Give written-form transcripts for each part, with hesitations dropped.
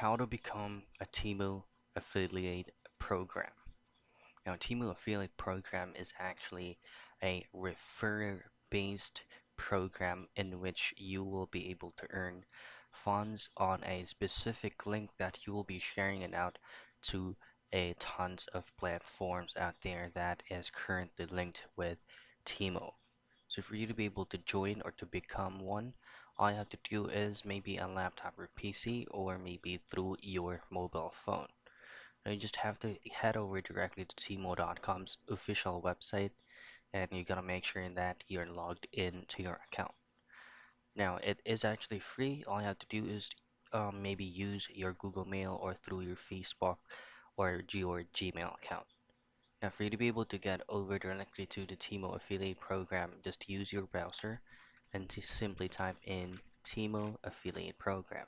How to become a Temu affiliate program. Now, Temu affiliate program is actually a referral-based program in which you will be able to earn funds on a specific link that you will be sharing it out to a tons of platforms out there that is currently linked with Temu. So for you to be able to join or to become one, all you have to do is maybe a laptop or PC or maybe through your mobile phone. Now you just have to head over directly to timo.com's official website and you gotta make sure that you're logged in to your account. Now it is actually free. All you have to do is maybe use your Google Mail or through your Facebook or your Gmail account. Now for you to be able to get over directly to the Timo affiliate program, just use your browser and to simply type in Timo affiliate program.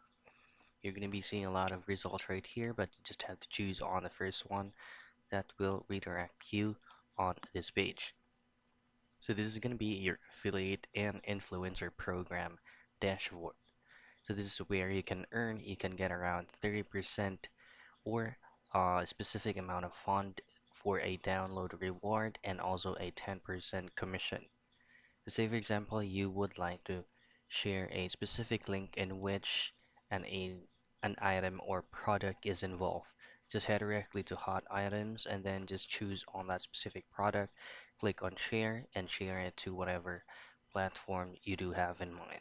You're going to be seeing a lot of results right here, but you just have to choose on the first one that will redirect you on this page. So this is going to be your affiliate and influencer program dashboard. So this is where you can get around 30% or a specific amount of fund for a download reward and also a 10% commission. Say for example, you would like to share a specific link in which an item or product is involved. Just head directly to hot items and then just choose on that specific product, click on share and share it to whatever platform you do have in mind.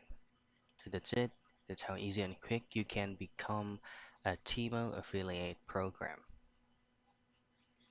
So that's it. That's how easy and quick you can become a Timo affiliate program.